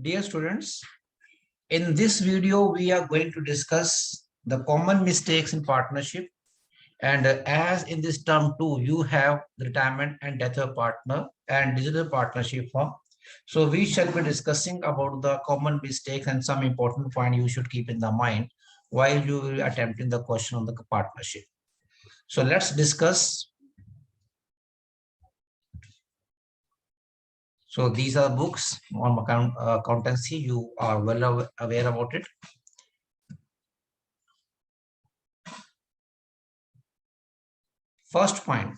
Dear students, in this video, we are going to discuss the common mistakes in partnership. And as in this term too, you have the retirement and death of partner and digital partnership form. So we shall be discussing about the common mistakes and some important point you should keep in the mind while you are attempting the question on the partnership. So let's discuss. So these are books on accountancy. You are well aware about it. First point,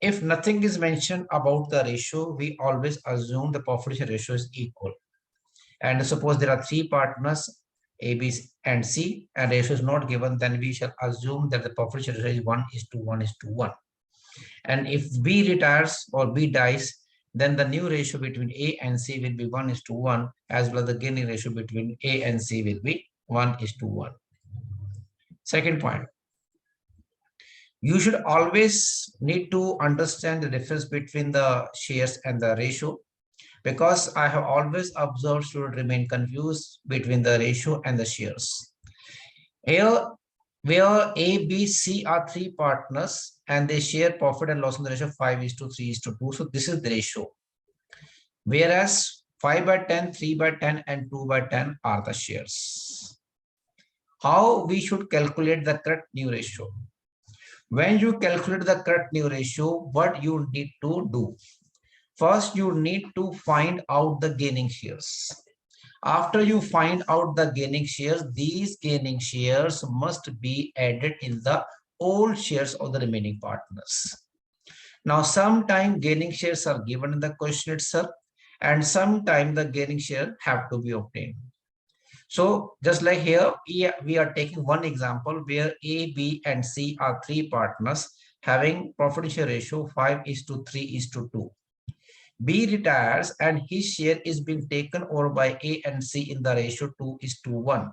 if nothing is mentioned about the ratio, we always assume the profit share ratio is equal. And suppose there are three partners, A, B, and C, and ratio is not given, then we shall assume that the profit share ratio is 1:1:1. And if B retires or B dies, then the new ratio between A and C will be 1:1, as well as the gaining ratio between A and C will be 1:1. Second point, you should always need to understand the difference between the shares and the ratio, because I have always observed students remain confused between the ratio and the shares. Here, where A, B, C are three partners and they share profit and loss in the ratio 5:3:2. So this is the ratio. Whereas 5/10, 3/10, and 2/10 are the shares. How we should calculate the correct new ratio? When you calculate the correct new ratio, what you need to do? First, you need to find out the gaining shares. After you find out the gaining shares, these gaining shares must be added in the old shares of the remaining partners. Now, sometimes gaining shares are given in the question itself, and sometimes the gaining share have to be obtained. So just like here, we are taking one example where A, B, and C are three partners having profit share ratio 5:3:2. B retires and his share is being taken over by A and C in the ratio 2:1.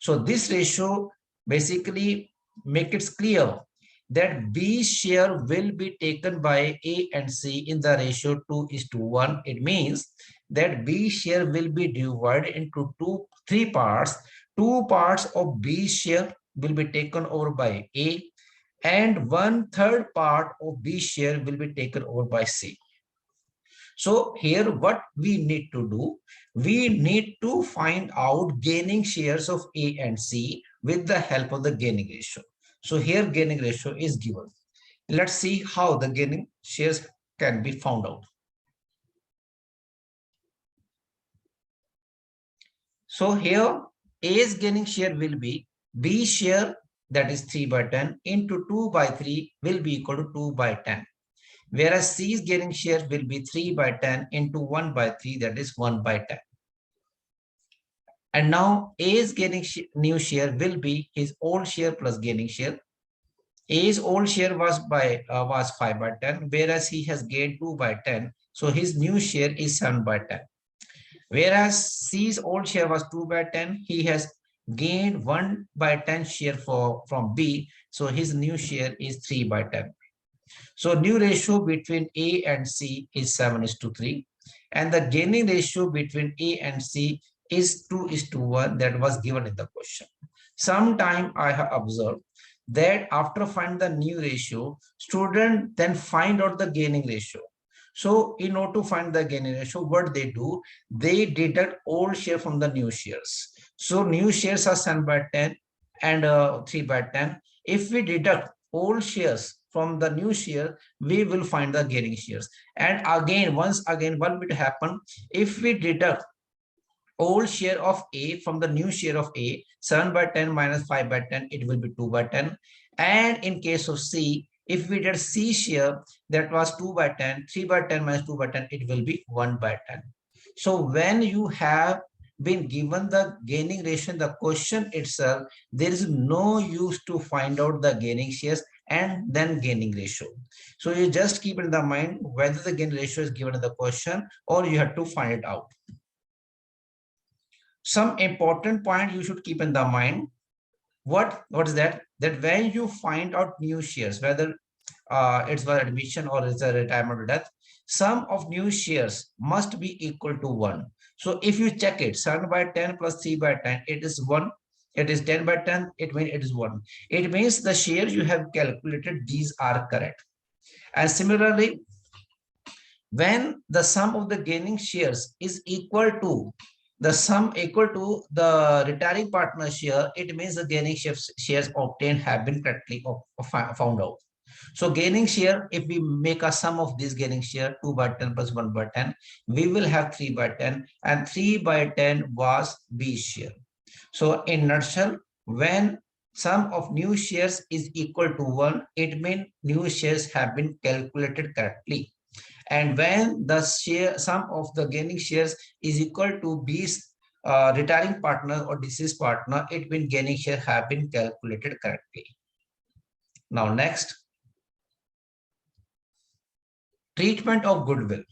So this ratio basically make it clear that B share will be taken by A and C in the ratio 2:1. It means that B share will be divided into three parts. Two parts of B share will be taken over by A, and 1/3 part of B share will be taken over by C. So here what we need to do, we need to find out gaining shares of A and C with the help of the gaining ratio. So here gaining ratio is given. Let's see how the gaining shares can be found out. So here A's gaining share will be B share, that is 3/10, into 2/3 will be equal to 2/10. Whereas C's gaining share will be 3/10 into 1/3, that is 1/10. And now A's gaining new share will be his old share plus gaining share. A's old share was 5/10, whereas he has gained 2/10. So his new share is 7/10. Whereas C's old share was 2/10, he has gained 1/10 share from B. So his new share is 3/10. So new ratio between A and C is 7:3, and the gaining ratio between A and C is 2:1 that was given in the question. Sometime I have observed that after finding the new ratio, student then find out the gaining ratio. So in order to find the gaining ratio, what they do, they deduct old share from the new shares. So new shares are 7/10 and 3/10. If we deduct old shares from the new share, we will find the gaining shares. And again, once again, what will happen if we deduct old share of A from the new share of A, 7/10 minus 5/10, it will be 2/10. And in case of C, if we did C share, that was 2/10, 3/10 minus 2/10, it will be 1/10. So when you have been given the gaining ratio in the question itself, there is no use to find out the gaining shares and then gaining ratio. So you just keep in the mind whether the gaining ratio is given in the question or you have to find it out. Some important point you should keep in the mind. What is that? That when you find out new shares, whether it's for admission or it's a retirement or death, sum of new shares must be equal to 1. So if you check it, 7 by 10 plus 3 by 10, it is 1. It is 10 by 10, it means it is 1. It means the shares you have calculated, these are correct. And similarly, when the sum of the gaining shares is equal to the sum equal to the retiring partner share, it means the gaining shares obtained have been correctly found out. So gaining share, if we make a sum of this gaining share, 2 by 10 plus 1 by 10, we will have 3 by 10, and 3 by 10 was B share. So in nutshell, when sum of new shares is equal to 1, it means new shares have been calculated correctly. And when the sum of the gaining shares is equal to B's retiring partner or deceased partner, it means gaining share have been calculated correctly. Now next, treatment of goodwill.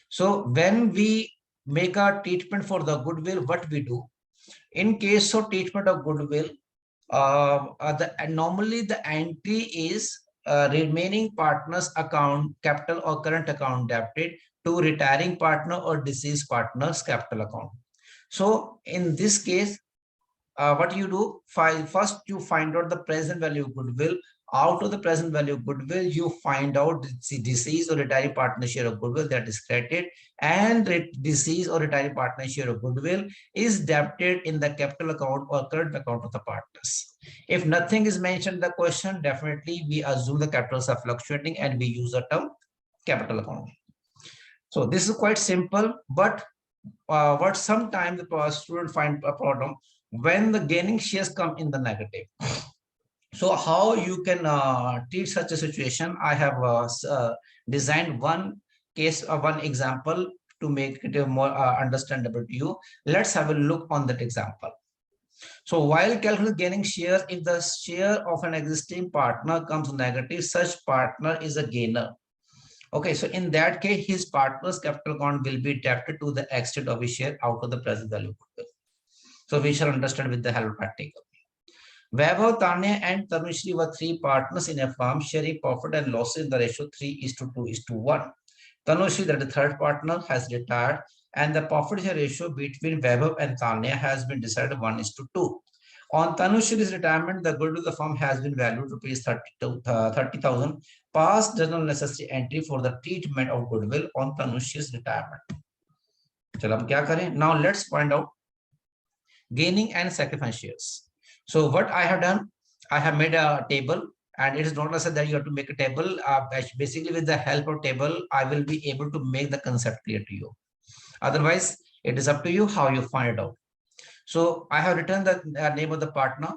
So when we make a treatment for the goodwill, what we do? In case of treatment of goodwill, normally the entry is remaining partner's account capital or current account debited to retiring partner or deceased partner's capital account. So in this case, what you do, first you find out the present value of goodwill. Out of the present value of goodwill, you find out the deceased or retiring partner share of goodwill that is credited, and deceased or retiring partner share of goodwill is debited in the capital account or current account of the partners. If nothing is mentioned in the question, definitely we assume the capitals are fluctuating and we use the term capital account. So this is quite simple, but what sometimes the student find a problem when the gaining shares come in the negative. So how you can treat such a situation? I have designed one case, one example to make it more understandable to you. Let's have a look on that example. So while calculating gaining shares, if the share of an existing partner comes negative, such partner is a gainer. Okay, so in that case, his partner's capital account will be debited to the extent of his share out of the present value. So we shall understand with the help of practical. Vaibhav, Tanya, and Tanushree were three partners in a firm sharing profit and losses in the ratio 3:2:1. Tanushree, that the third partner, has retired, and the profit share ratio between Vaibhav and Tanya has been decided 1:2. On Tanushree's retirement, the goodwill of the firm has been valued rupees 30,000. Pass general necessary entry for the treatment of goodwill on Tanushree's retirement. चलो हम क्या करें? Now let's find out gaining and sacrifice shares. So what I have done, I have made a table, and it is not necessary that you have to make a table. Basically, with the help of table, I will be able to make the concept clear to you. Otherwise, it is up to you how you find it out. So I have written the name of the partner,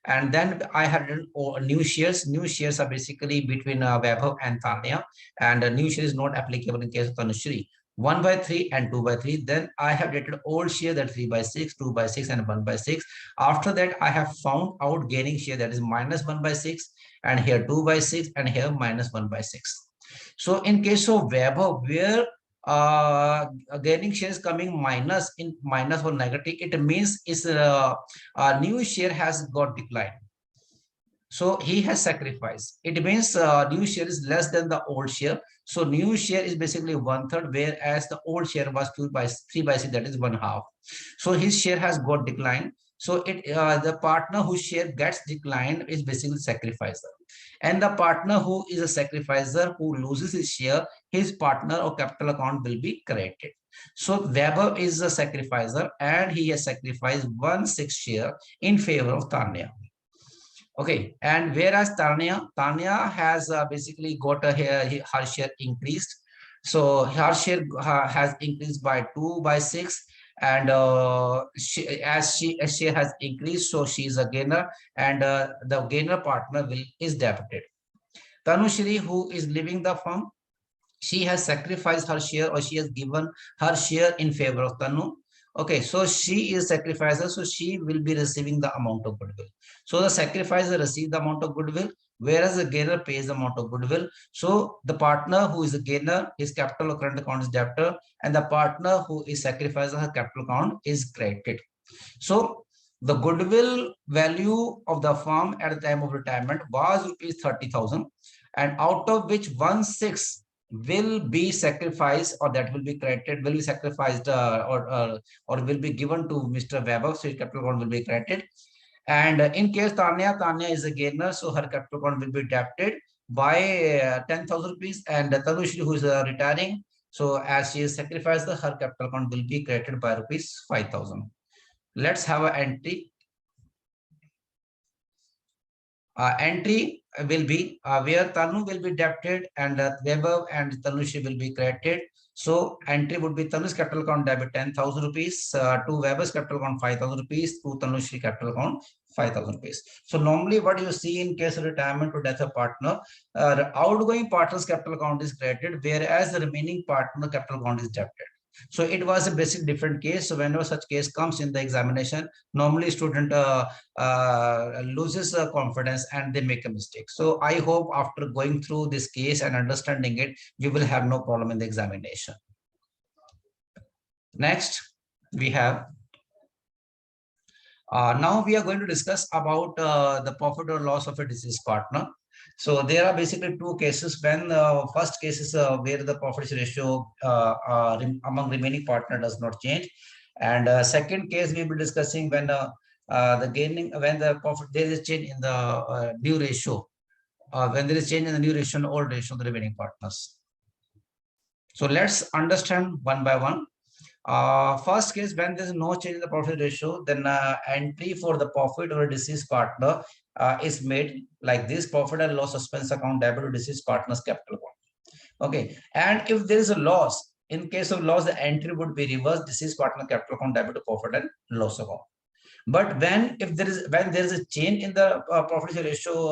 and then I have written new shares. New shares are basically between Vaibhav and Tanya, and new share is not applicable in case of Tanushree. 1/3 and 2/3. Then I have dated old share, that 3/6, 2/6, and 1/6. After that, I have found out gaining share, that is minus 1/6, and here 2/6, and here minus 1/6. So in case of Vaibhav, where gaining shares coming minus in minus or negative, it means is a new share has got declined. So he has sacrificed. It means new share is less than the old share. So new share is basically 1/3, whereas the old share was 3/6, that is 1/2. So his share has got declined. So the partner whose share gets declined is basically sacrificer. And the partner who is a sacrificer who loses his share, his partner or capital account will be credited. So Vaibhav is a sacrificer, and he has sacrificed 1/6 share in favor of Tanya. Okay, and whereas Tanya has basically got her share increased. So her share has increased by 2/6, and as she has increased, so she is a gainer, and the gainer partner is debited. Tanushree, who is leaving the firm, she has sacrificed her share, or she has given her share in favor of Tanu. Okay, so she is sacrificer, so she will be receiving the amount of goodwill. So the sacrificer receives the amount of goodwill, whereas the gainer pays the amount of goodwill. So the partner who is a gainer, his capital or current account is debtor, and the partner who is sacrificer, her capital account is credited. So the goodwill value of the firm at the time of retirement was rupees 30,000, and out of which 1/6 will be sacrificed, or that will be credited, will be sacrificed, or will be given to Mr. Weber, so his capital account will be credited. And in case Tanya is a gainer, so her capital account will be debited by 10,000 rupees, and Tanushri, who is retiring, so as she is sacrificed, her capital account will be credited by rupees 5,000. Let's have an entry. Entry will be where Tanu will be debited and Weber and Tanushri will be credited. So entry would be Tanu's capital account debit 10,000 rupees, to Weber's capital account 5,000 rupees, to Tanushri capital account 5,000 rupees. So normally what you see in case of retirement or death of partner, the outgoing partner's capital account is credited, whereas the remaining partner capital account is debited. So it was a basic different case. So whenever such case comes in the examination, normally student loses confidence and they make a mistake. So I hope after going through this case and understanding it, you will have no problem in the examination. Next, we have now we are going to discuss about the profit or loss of a deceased partner. So there are basically two cases. When first case is where the profit ratio among remaining partner does not change, and second case we will be discussing when the gaining, when the profit, there is change in the new ratio, when there is change in the new ratio and old ratio of the remaining partners. So let's understand one by one. First case, when there is no change in the profit ratio, then entry for the profit or a deceased partner is made like this: profit and loss expense account debit to deceased partner's capital account. Okay, and if there is a loss, in case of loss, the entry would be reversed: deceased partner capital account debit to profit and loss account. But when there is a change in the profit ratio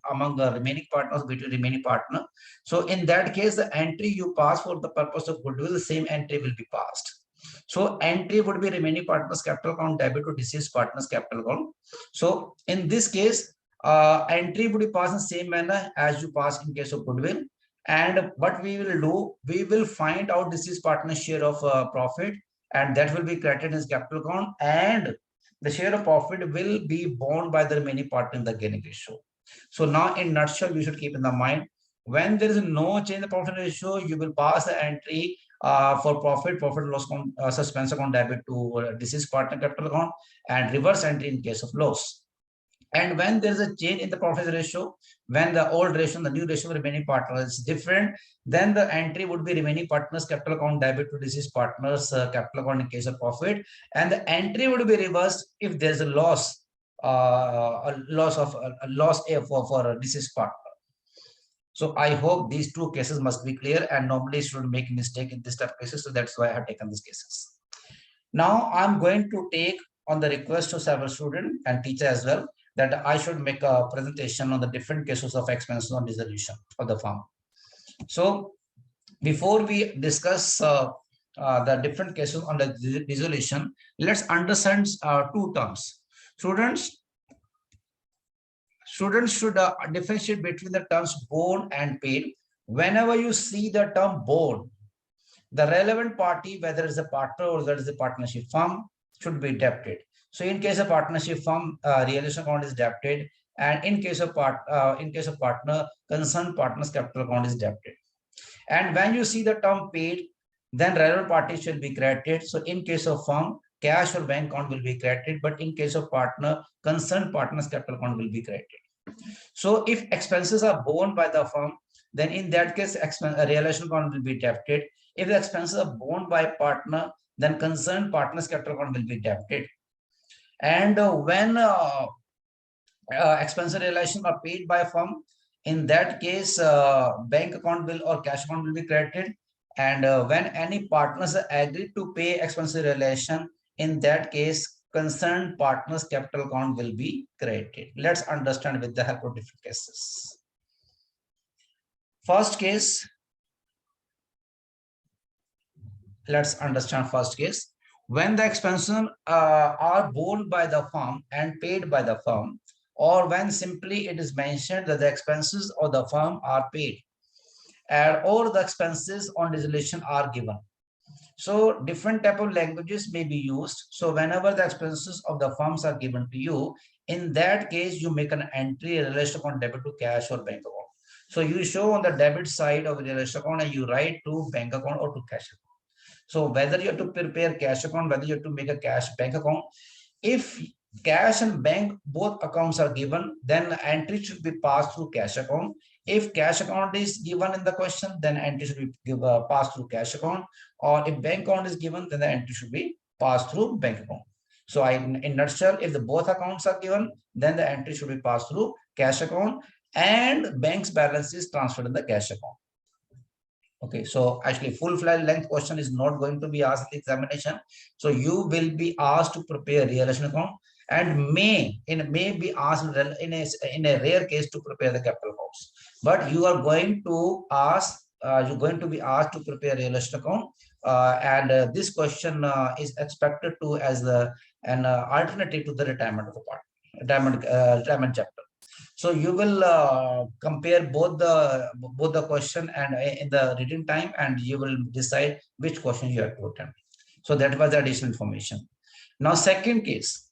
among the remaining partners, between remaining partner, so in that case the entry you pass for the purpose of goodwill, the same entry will be passed. So entry would be remaining partners capital account debit to deceased partners capital account. So in this case, entry would be passed in the same manner as you pass in case of goodwill. And what we will do, we will find out deceased partner's share of profit, and that will be credited in his capital account, and the share of profit will be borne by the remaining partner in the gaining ratio. So now in nutshell, you should keep in the mind, when there is no change in the profit ratio, you will pass the entry for profit and loss account, suspense account debit to deceased partner capital account, and reverse entry in case of loss. And when there is a change in the profit ratio, when the old ratio and the new ratio of remaining partner is different, then the entry would be remaining partners capital account debit to deceased partners capital account in case of profit, and the entry would be reversed if there is a loss, for a deceased partner. So I hope these two cases must be clear, and normally shouldn't make a mistake in this type of cases. So that's why I have taken these cases. Now I'm going to take, on the request of several students and teacher as well, that I should make a presentation on the different cases of expenses on dissolution of the firm. So before we discuss the different cases on the dissolution, let's understand two terms. Students should differentiate between the terms borne and paid. Whenever you see the term borne, the relevant party, whether it's a partner or whether it's a partnership firm, should be debited. So in case of partnership firm, realization account is debited, and in case of partner, concerned partner's capital account is debited. And when you see the term paid, then relevant party should be credited. So in case of firm, cash or bank account will be credited, but in case of partner, concerned partner's capital account will be credited. So if expenses are borne by the firm, then in that case, realization account will be debited. If the expenses are borne by partner, then concerned partner's capital account will be debited. And when expense realization are paid by firm, in that case, bank account will or cash account will be credited. And when any partners agree to pay expense realization, in that case, concerned partners capital account will be credited. Let's understand with the help of different cases. First case, let's understand first case. When the expenses are borne by the firm and paid by the firm, or when simply it is mentioned that the expenses of the firm are paid, or the expenses on dissolution are given. So different type of languages may be used. So whenever the expenses of the firms are given to you, in that case, you make an entry in relation account debit to cash or bank account. So you show on the debit side of the register account and you write to bank account or to cash account. So whether you have to prepare cash account, whether you have to make a cash bank account, if cash and bank both accounts are given, then the entry should be passed through cash account. If cash account is given in the question, then entry should be passed through cash account. Or if bank account is given, then the entry should be passed through bank account. So in nutshell, if the both accounts are given, then the entry should be passed through cash account and bank's balance is transferred in the cash account. Okay, so actually full-fledged length question is not going to be asked in the examination. So you will be asked to prepare realization account and may be asked in a rare case to prepare the capital accounts. But you are going to ask, you're going to be asked to prepare realization account. This question is expected to as an alternative to the retirement of the part, retirement chapter. So you will compare both the question and in the reading time, and you will decide which question you have to attempt. So that was the additional information. Now, second case,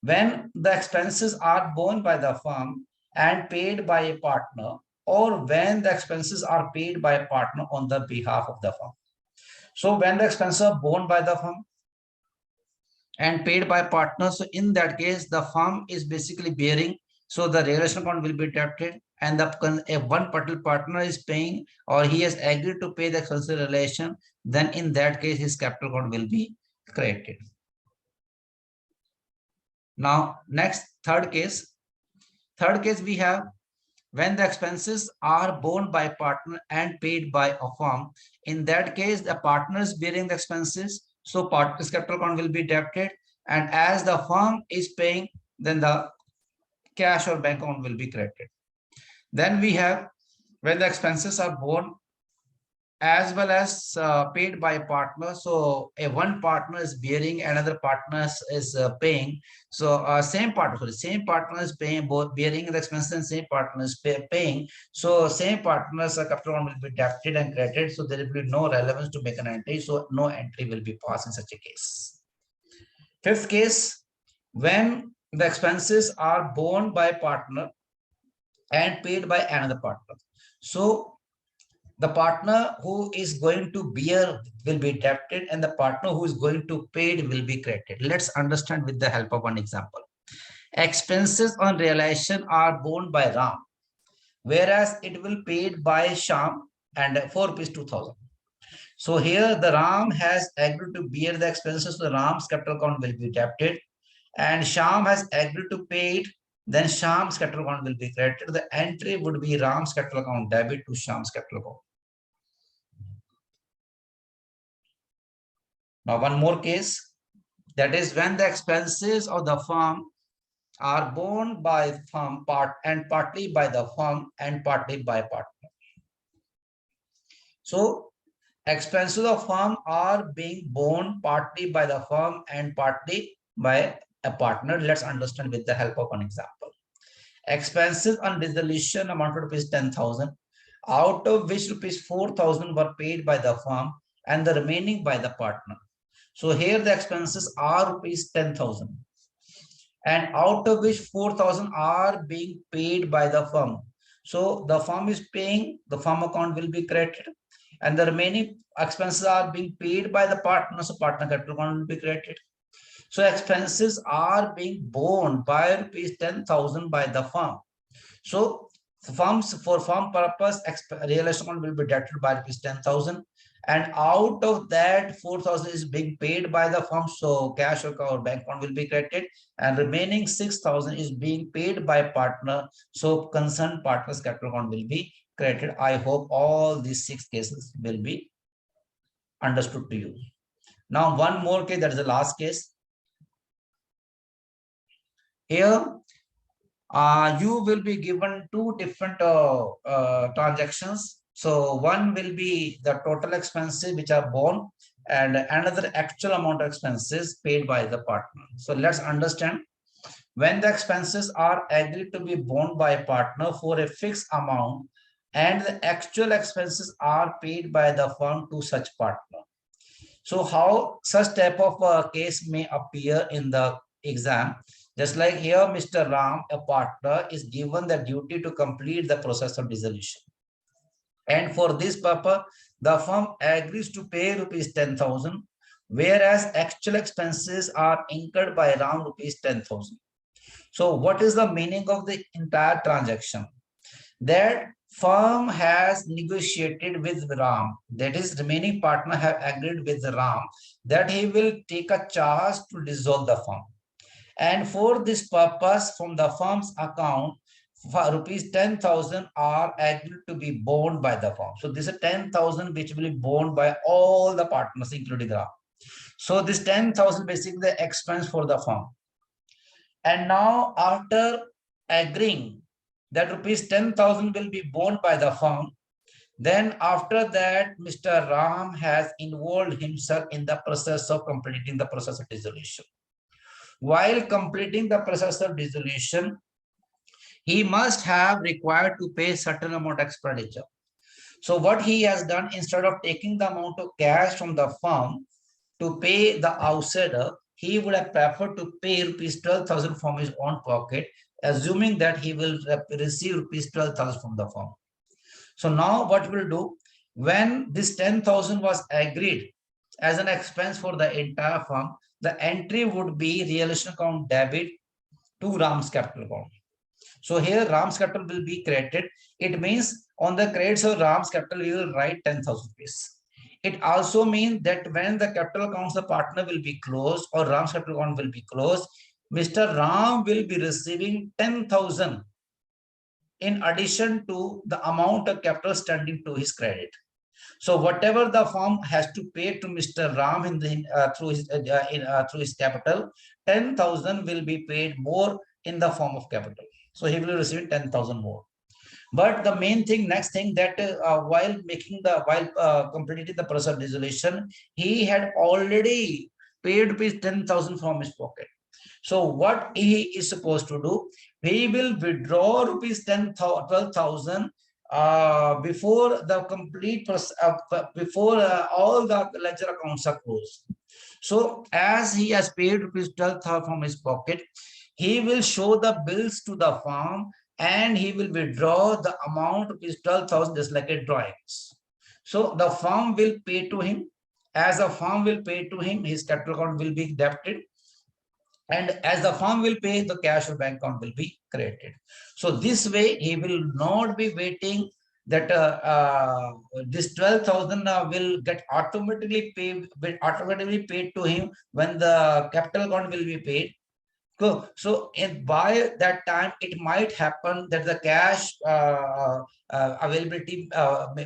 when the expenses are borne by the firm and paid by a partner, or when the expenses are paid by a partner on the behalf of the firm. So when the expenses are borne by the firm and paid by partners, so in that case, the firm is basically bearing. So the realization account will be debited, and if one particular partner is paying or he has agreed to pay the expense relation, then in that case his capital account will be credited. Now next third case we have when the expenses are borne by partner and paid by a firm. In that case, the partner is bearing the expenses, so partner's capital account will be debited, and as the firm is paying, then the cash or bank account will be credited. Then we have when the expenses are borne as well as paid by a partner. So one partner is bearing, another partner is paying. So same partner is paying, both bearing the expenses, and same partner is paying. So same partner's capital account will be debited and credited. So there will be no relevance to make an entry. So no entry will be passed in such a case. Fifth case, when the expenses are borne by partner and paid by another partner. So the partner who is going to bear will be debited and the partner who is going to pay will be credited. Let's understand with the help of one example. Expenses on realization are borne by Ram, whereas it will paid by Sham and for rupees 2000. So here the Ram has agreed to bear the expenses, so the Ram's capital account will be debited, and Sham has agreed to pay it, then Sham's capital account will be credited. The entry would be Ram's capital account debit to Sham's capital account. Now one more case, that is when the expenses of the firm are borne by firm and partly by the firm and partly by partner. So expenses of firm are being borne partly by the firm and partly by a partner. Let's understand with the help of an example. Expenses on dissolution amounted to ₹10,000, out of which ₹4,000 were paid by the firm and the remaining by the partner. So here the expenses are ₹10,000, and out of which 4,000 are being paid by the firm. So the firm is paying, the firm account will be credited, and the remaining expenses are being paid by the partner, so partner capital account will be credited. So expenses are being borne by ₹10,000 by the firm. So for firm purpose, realization account will be debited by ₹10,000, and out of that 4,000 is being paid by the firm, so cash or bank account will be credited, and remaining 6,000 is being paid by partner, so concerned partner's capital account will be credited. I hope all these 6 cases will be understood to you. Now one more case, that is the last case. Here you will be given 2 different transactions. So one will be the total expenses which are borne, and another actual amount of expenses paid by the partner. So let's understand. When the expenses are agreed to be borne by a partner for a fixed amount and the actual expenses are paid by the firm to such partner. So how such type of case may appear in the exam? Just like here, Mr. Ram, a partner, is given the duty to complete the process of dissolution. And for this purpose, the firm agrees to pay rupees 10,000, whereas actual expenses are incurred by around rupees 10,000. So what is the meaning of the entire transaction? That firm has negotiated with Ram, that is remaining partner have agreed with Ram that he will take a charge to dissolve the firm. And for this purpose, from the firm's account, rupees 10,000 are agreed to be borne by the firm. So this is 10,000 which will be borne by all the partners, including Ram. So this 10,000 basically the expense for the firm. And now after agreeing that rupees 10,000 will be borne by the firm, then after that, Mr. Ram has involved himself in the process of completing the process of dissolution. While completing the process of dissolution, he must have required to pay certain amount of expenditure. So what he has done, instead of taking the amount of cash from the firm to pay the outsider, he would have preferred to pay rupees 12,000 from his own pocket, assuming that he will receive rupees 12,000 from the firm. So now what we'll do, when this 10,000 was agreed as an expense for the entire firm, the entry would be realization account debit to Ram's capital account. So here Ram's capital will be credited. It means on the credits of Ram's capital, we will write 10,000 rupees. It also means that when the capital accounts of the partner will be closed or Ram's capital account will be closed, Mr. Ram will be receiving 10,000 in addition to the amount of capital standing to his credit. So whatever the firm has to pay to Mr. Ram through his capital, 10,000 will be paid more in the form of capital. So he will receive 10,000 more. But the main thing, next thing, that while completing the process of dissolution, he had already paid rupees 10,000 from his pocket. So what he is supposed to do, he will withdraw rupees 12,000 before the complete before all the ledger accounts are closed. So as he has paid rupees 12,000 from his pocket, he will show the bills to the firm and he will withdraw the amount of his 12,000 just like a drawings. So the firm will pay to him. As the firm will pay to him, his capital account will be debited. And as the firm will pay, the cash or bank account will be credited. So this way, he will not be waiting that this 12,000 will get automatically paid to him when the capital account will be paid. So by that time, it might happen that the cash availability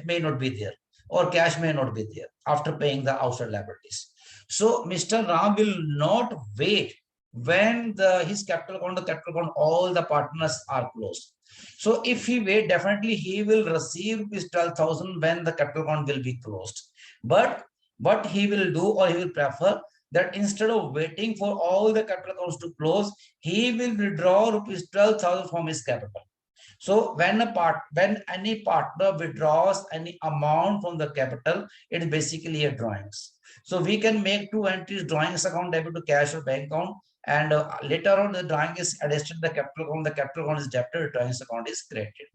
may not be there, or cash may not be there after paying the outside liabilities. So Mr. Ram will not wait when his capital account, all the partners are closed. So if he wait, definitely he will receive his 12,000 when the capital account will be closed. But what he will do, or he will prefer, that instead of waiting for all the capital accounts to close, he will withdraw rupees 12,000 from his capital. So when any partner withdraws any amount from the capital, it is basically a drawings. So we can make two entries: drawings account debit to cash or bank account, and later on the drawing is added to the capital account. The capital account is debited, drawings account is credited.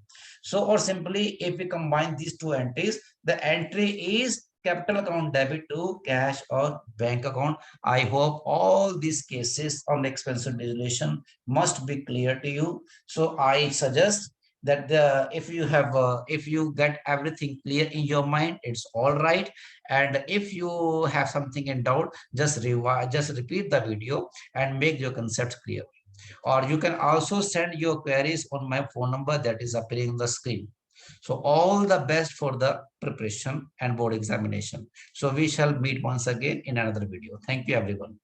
So, or simply, if we combine these two entries, the entry is capital account debit to cash or bank account. I hope all these cases on expense dissolution must be clear to you. So I suggest that if you get everything clear in your mind, it's all right. And if you have something in doubt, just repeat the video and make your concepts clear. Or you can also send your queries on my phone number that is appearing on the screen. So all the best for the preparation and board examination. So we shall meet once again in another video. Thank you, everyone.